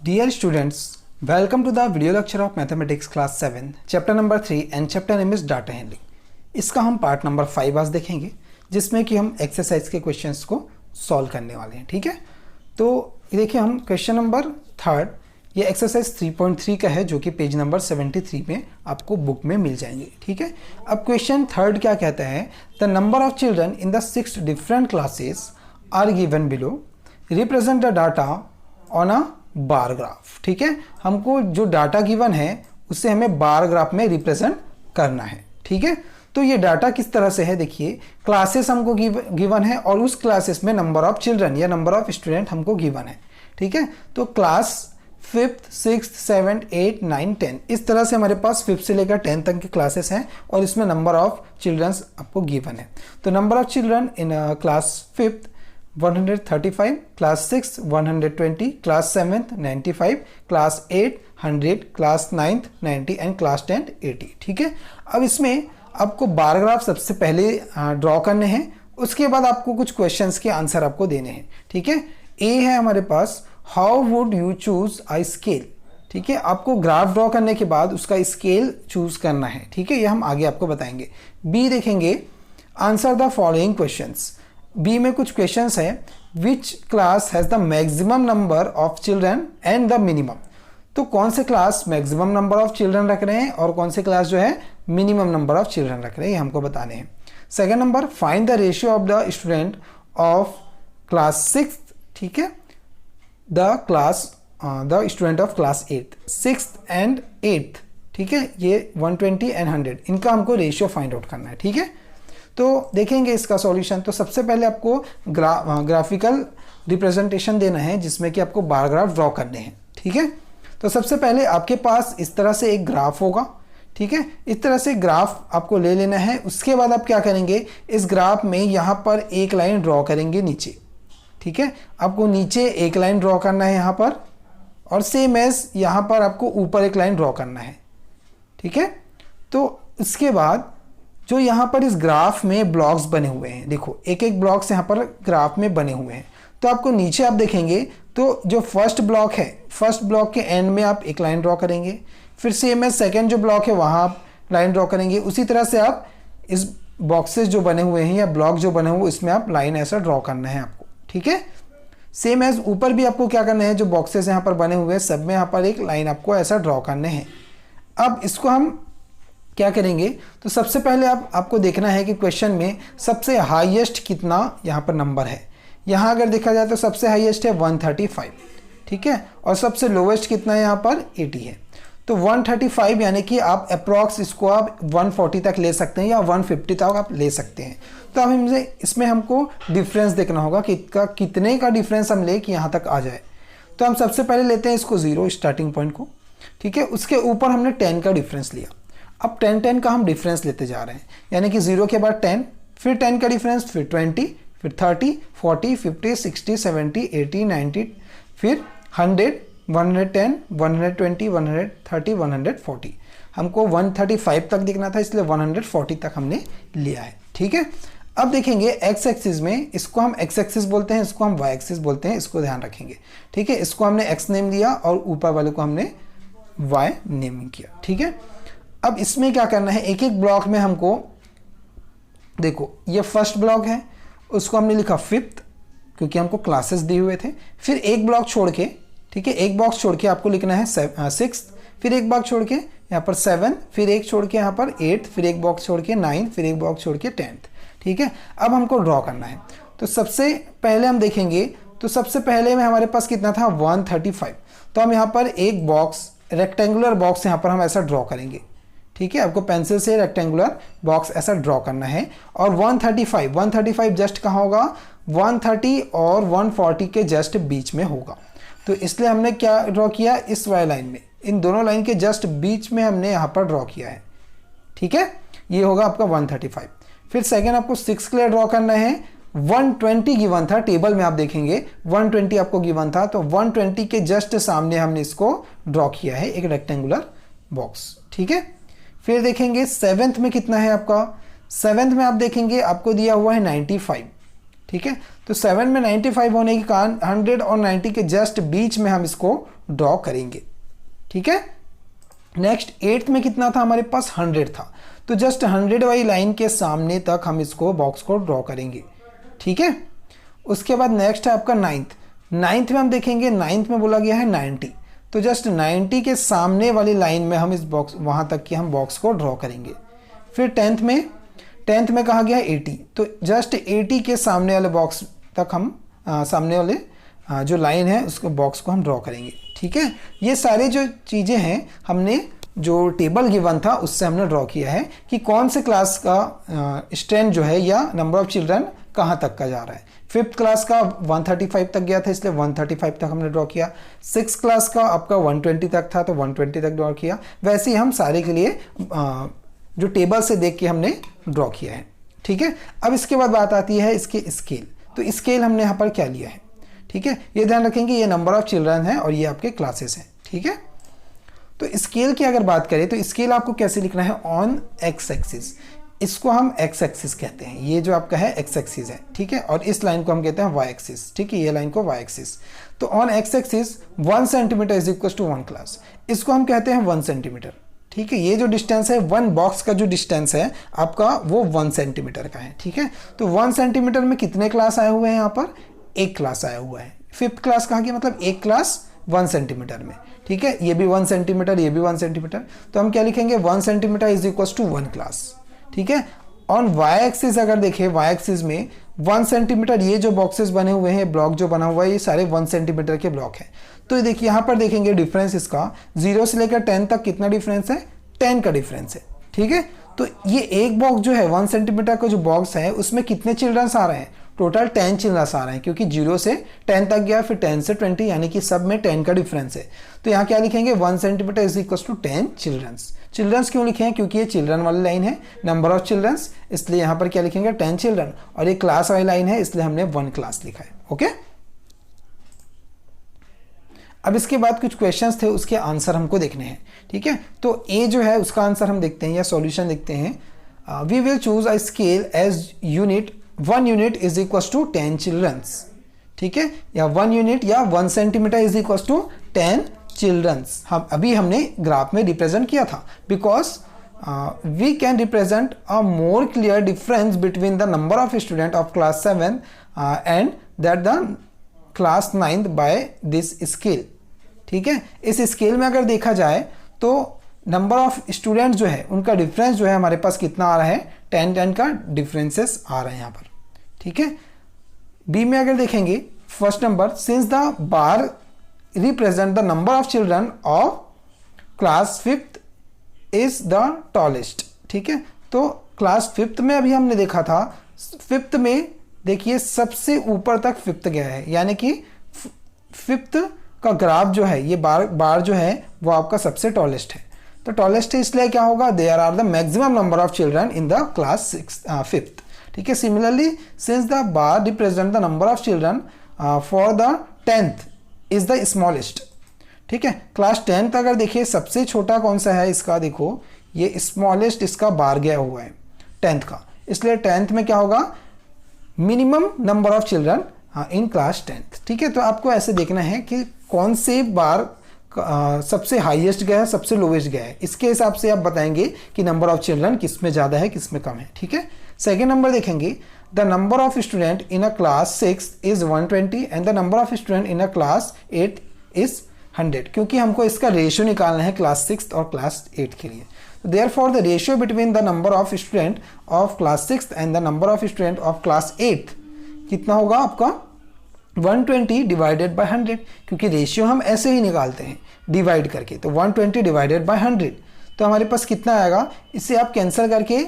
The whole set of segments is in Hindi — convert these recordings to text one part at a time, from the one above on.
Dear students, welcome to the video lecture of Mathematics class 7, chapter number 3 and chapter name is data handling. इसका हम पार्ट नंबर 5 आज देखेंगे जिसमें कि हम एक्सरसाइज के क्वेश्चंस को सॉल्व करने वाले हैं। ठीक है, तो देखिए हम क्वेश्चन नंबर 3 ये एक्सरसाइज 3.3 का है जो कि पेज नंबर 73 में आपको बुक में मिल जाएंगे। ठीक है, अब क्वेश्चन 3 क्या कहता है, the number of children in the 6 different classes are given below, represent the data on a bar graph. ठीक है, हमको जो डाटा गिवन है उसे हमें बार ग्राफ में रिप्रेजेंट करना है। ठीक है, तो ये डाटा किस तरह से है, देखिए क्लासेस हमको गिवन है और उस क्लासेस में नंबर ऑफ चिल्ड्रन या नंबर ऑफ स्टूडेंट हमको गिवन है। ठीक है, तो class 5th 6th 7th 8th 9th 10 इस तरह से हमारे पास 5th से लेकर 10th तक के क्लासेस हैं और इसमें नंबर ऑफ चिल्ड्रंस आपको गिवन है। तो number of children in class 5th 135, class 6 120, class 7th 95, class 8 100, class 9th 90 and class 10th 80। ठीक है, अब इसमें आपको बार ग्राफ सबसे पहले ड्रॉ करने हैं, उसके बाद आपको कुछ क्वेश्चंस के आंसर आपको देने हैं। ठीक है, ए है हमारे पास, how would you choose a scale. ठीक है, आपको ग्राफ ड्रॉ करने के बाद उसका स्केल चूज करना है। ठीक है, ये हम आगे आपको बताएंगे। बी देखेंगे, answer the following questions. B में कुछ क्वेश्चंस हैं, which class has the maximum number of children and the minimum. तो कौन से class maximum number of children रख रहे हैं और कौन से क्लास जो है मिनिमम नंबर ऑफ चिल्ड्रन रख रहे हैं, ये हमको बताने हैं। Second number, find the ratio of the student of class 6। ठीक है, the student of class 8 6th and 8th। ठीक है, ये 120 एंड 100 इनका हमको रेशियो फाइंड आउट करना है। ठीक है, तो देखेंगे इसका सॉल्यूशन। तो सबसे पहले आपको ग्राफिकल रिप्रेजेंटेशन देना है जिसमें कि आपको बार ग्राफ ड्रॉ करने हैं। ठीक है, तो सबसे पहले आपके पास इस तरह से एक ग्राफ होगा। ठीक है, इस तरह से ग्राफ आपको ले लेना है। उसके बाद आप क्या करेंगे, इस ग्राफ में यहाँ पर एक लाइन ड्रॉ करेंगे नीचे। ठीक है, आपको नीचे एक लाइन ड्रॉ करना है यहाँ पर, और सेम एज यहाँ पर आपको ऊपर एक लाइन ड्रॉ करना है। ठीक है, तो इसके बाद जो यहाँ पर इस ग्राफ में ब्लॉक्स बने हुए हैं, देखो एक एक ब्लॉक्स यहाँ पर ग्राफ में बने हुए हैं। तो आपको नीचे आप देखेंगे तो जो फर्स्ट ब्लॉक है, फर्स्ट ब्लॉक के एंड में आप एक लाइन ड्रॉ करेंगे, फिर सेम है सेकेंड जो ब्लॉक है वहाँ आप लाइन ड्रॉ करेंगे। उसी तरह से आप इस बॉक्सेस जो बने हुए हैं या ब्लॉक जो बने हुए इसमें आप लाइन ऐसा ड्रॉ करना है आपको। ठीक है, सेम एज ऊपर भी आपको क्या करना है, जो बॉक्सेस यहाँ पर बने हुए हैं सब में यहाँ पर एक लाइन आपको ऐसा ड्रॉ करने हैं। अब इसको हम क्या करेंगे, तो सबसे पहले आपको देखना है कि क्वेश्चन में सबसे हाईएस्ट कितना यहाँ पर नंबर है। यहाँ अगर देखा जाए तो सबसे हाईएस्ट है 135। ठीक है, और सबसे लोवेस्ट कितना है यहाँ पर 80 है। तो 135 यानी कि आप अप्रॉक्स इसको आप 140 तक ले सकते हैं या 150 तक आप ले सकते हैं। तो अब इसमें हमको डिफरेंस देखना होगा कि कितने का डिफरेंस हम ले कि यहाँ तक आ जाए। तो हम सबसे पहले लेते हैं इसको 0 स्टार्टिंग पॉइंट को। ठीक है, उसके ऊपर हमने 10 का डिफरेंस लिया। अब 10 का हम डिफरेंस लेते जा रहे हैं, यानी कि 0 के बाद 10, फिर 10 का डिफरेंस, फिर 20, फिर 30, 40, 50, 60, 70, 80, 90, फिर 100, 110, 120, 130, 140। हमको 135 तक दिखना था इसलिए 140 तक हमने लिया है। ठीक है, अब देखेंगे एक्स एक्सिस में, इसको हम एक्स एक्सिस बोलते हैं, इसको हम वाई एक्सिस बोलते हैं, इसको ध्यान रखेंगे। ठीक है, इसको हमने एक्स नेम दिया और ऊपर वाले को हमने वाई नेमिंग किया। ठीक है, अब इसमें क्या करना है, एक एक ब्लॉक में हमको देखो ये फर्स्ट ब्लॉक है, उसको हमने लिखा 5th क्योंकि हमको क्लासेस दिए हुए थे। फिर एक ब्लॉक छोड़ के, ठीक है, एक बॉक्स छोड़ के आपको लिखना है 6th, फिर एक बॉक्स छोड़ के यहाँ पर 7, फिर एक छोड़ के यहाँ पर 8, फिर एक बॉक्स छोड़ के 9, फिर एक बॉक्स छोड़ के 10th। ठीक है, अब हमको ड्रॉ करना है। तो सबसे पहले हम देखेंगे, तो सबसे पहले में हमारे पास कितना था 135। तो हम यहाँ पर एक बॉक्स रेक्टेंगुलर बॉक्स यहाँ पर हम ऐसा ड्रॉ करेंगे। ठीक है, आपको पेंसिल से रेक्टेंगुलर बॉक्स ऐसा ड्रॉ करना है। और 135 जस्ट कहाँ होगा, 130 और 140 के जस्ट बीच में होगा। तो इसलिए हमने क्या ड्रॉ किया, इस वाई लाइन में, इन दोनों लाइन के जस्ट बीच में हमने यहाँ पर ड्रॉ किया है। ठीक है, ये होगा आपका 135। फिर सेकेंड आपको 6 के लिए ड्रॉ करना है। 120 गिवन था, टेबल में आप देखेंगे 120 आपको गिवन था, तो 120 के जस्ट सामने हमने इसको ड्रॉ किया है एक रेक्टेंगुलर बॉक्स। ठीक है, फिर देखेंगे 7th में कितना है आपका, 7th में आप देखेंगे आपको दिया हुआ है 95। ठीक है। तो 7 में 95 होने के कारण 100 और 90 के जस्ट बीच में हम इसको ड्रॉ करेंगे, ठीक है। नेक्स्ट 8th में कितना था हमारे पास 100 था, तो जस्ट 100 वाली लाइन के सामने तक हम इसको बॉक्स को ड्रॉ करेंगे, ठीक है। उसके बाद नेक्स्ट है आपका 9th में हम देखेंगे 9th में बोला गया है 90, तो जस्ट 90 के सामने वाली लाइन में हम इस बॉक्स वहाँ तक की हम बॉक्स को ड्रॉ करेंगे। फिर 10th में कहा गया है 80, तो जस्ट 80 के सामने वाले बॉक्स तक हम सामने वाले जो लाइन है उसको बॉक्स को हम ड्रॉ करेंगे, ठीक है। ये सारे जो चीज़ें हैं हमने जो टेबल गिवन था उससे हमने ड्रॉ किया है कि कौन से क्लास का स्ट्रेंथ जो है या नंबर ऑफ चिल्ड्रन कहाँ तक का जा रहा है। 5th क्लास का 135 तक गया था इसलिए 135 तक हमने ड्रॉ किया। 6th क्लास का आपका 120 तक था तो 120 तक ड्रॉ किया। वैसे ही हम सारे के लिए जो टेबल से देख के हमने ड्रॉ किया है, ठीक है। अब इसके बाद बात आती है इसके स्केल, तो स्केल हमने यहाँ पर क्या लिया है, ठीक है। ये ध्यान रखेंगे ये नंबर ऑफ चिल्ड्रन है और ये आपके क्लासेस हैं, ठीक है। तो स्केल की अगर बात करें तो स्केल आपको कैसे लिखना है, ऑन एक्स एक्सिस, इसको हम एक्स एक्सिस कहते हैं, ये जो आपका है एक्स एक्सिस है, ठीक है। और इस लाइन को हम कहते हैं वाई एक्सिस, ठीक है, ये लाइन को वाई एक्सिस। तो on X axis 1 centimetre is equal to 1 class, इसको हम कहते हैं 1 सेंटीमीटर, ठीक है। ये जो डिस्टेंस है 1 बॉक्स का जो डिस्टेंस है आपका वो 1 सेंटीमीटर का है, ठीक है। तो 1 सेंटीमीटर में कितने क्लास आए हुए हैं, यहाँ पर 1 क्लास आया हुआ है। 5th क्लास कहा गया, मतलब 1 क्लास 1 सेंटीमीटर में, ठीक है। ये भी 1 सेंटीमीटर, ये भी 1 सेंटीमीटर, तो हम क्या लिखेंगे 1 centimetre is equal to 1 class, ठीक है। ऑन वाई एक्सिस अगर देखें, वाई एक्सिस में 1 सेंटीमीटर, ये जो बॉक्सेस बने हुए हैं, ब्लॉक जो बना हुआ है, ये सारे 1 सेंटीमीटर के ब्लॉक हैं। तो देखिए यहाँ पर देखेंगे डिफरेंस इसका 0 से लेकर 10 तक कितना डिफरेंस है, 10 का डिफरेंस है, ठीक है। तो ये एक बॉक्स जो है 1 सेंटीमीटर का जो बॉक्स है उसमें कितने चिल्ड्रंस आ रहे हैं, टोटल 10 चिल्ड्रंस आ रहे हैं, क्योंकि 0 से 10 तक गया, फिर 10 से 20, यानी कि सब में 10 का डिफरेंस है। तो यहाँ क्या लिखेंगे 1 centimetre is equal to 10 childrens. Childrens क्यों लिखे हैं, क्योंकि ये चिल्ड्रन वाली लाइन है, नंबर ऑफ चिल्ड्रंस, इसलिए यहाँ पर क्या लिखेंगे 10 चिल्ड्रन, और ये क्लास वाली लाइन है इसलिए हमने 1 क्लास लिखा है, ओके। अब इसके बाद कुछ क्वेश्चंस थे, उसके आंसर हमको देखने हैं, ठीक है। तो ए जो है उसका आंसर हम देखते हैं या सॉल्यूशन देखते हैं। We will choose a scale as unit, 1 unit is equal to 10 childrens, ठीक है, या 1 यूनिट या 1 centimetre is equal to 10 childrens. हम अभी हमने ग्राफ में रिप्रेजेंट किया था, because we can represent a more clear difference between the number of student of class 7 and that the class 9th by this scale, ठीक है। इस स्केल में अगर देखा जाए तो नंबर ऑफ स्टूडेंट जो है उनका डिफरेंस जो है हमारे पास कितना आ रहा है, 10 का डिफरेंसेस आ रहे हैं यहाँ पर, ठीक है। बी में अगर देखेंगे first number, since the bar represent the number of children of class 5th is the tallest, ठीक है। तो क्लास 5th में अभी हमने देखा था, 5th में देखिए सबसे ऊपर तक 5th गया है, यानी कि 5th का ग्राफ जो है ये बार जो है वो आपका सबसे टॉलेस्ट है। तो टॉलेस्ट इसलिए क्या होगा, there are the maximum number of children in the class 5th, ठीक है। Similarly since the bar represent the number of children for the 10th is the smallest, ठीक है। क्लास 10th अगर देखिए सबसे छोटा कौन सा है इसका, देखो ये स्मॉलेस्ट इसका बार गया हुआ है 10th का, इसलिए 10th में क्या होगा, minimum number of children in class 10th, ठीक है। तो आपको ऐसे देखना है कि कौन से बार सबसे हाईएस्ट गया है, सबसे लोवेस्ट गया है, इसके हिसाब से आप बताएंगे कि नंबर ऑफ चिल्ड्रन किस में ज़्यादा है किस में कम है, ठीक है। सेकेंड नंबर देखेंगे, the number of student in a class 6 is 120 and the number of student in a class 8 is 100, क्योंकि हमको इसका रेशियो निकालना है क्लास 6 और क्लास 8 के लिए। Therefore, the ratio between the number of student of class 6th and the number of student of class 8th कितना होगा आपका 120 डिवाइडेड बाय 100, क्योंकि रेशियो हम ऐसे ही निकालते हैं डिवाइड करके, तो 120 डिवाइडेड बाय 100, तो हमारे पास कितना आएगा, इससे आप कैंसिल करके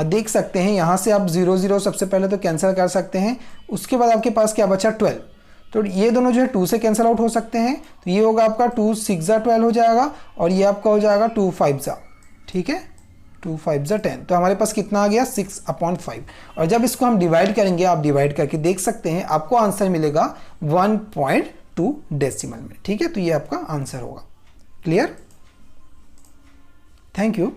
देख सकते हैं। यहाँ से आप 0 0 सबसे पहले तो कैंसिल कर सकते हैं, उसके बाद आपके पास क्या बचा 12, तो ये दोनों जो है 2 से कैंसिल आउट हो सकते हैं, तो ये होगा आपका 2 6 12 हो जाएगा और ये आपका हो जाएगा 2 5, ठीक है, 2 5 10, तो हमारे पास कितना आ गया 6/5। और जब इसको हम डिवाइड करेंगे, आप डिवाइड करके देख सकते हैं, आपको आंसर मिलेगा 1.2 डेसिमल में, ठीक है। तो ये आपका आंसर होगा। Clear, thank you.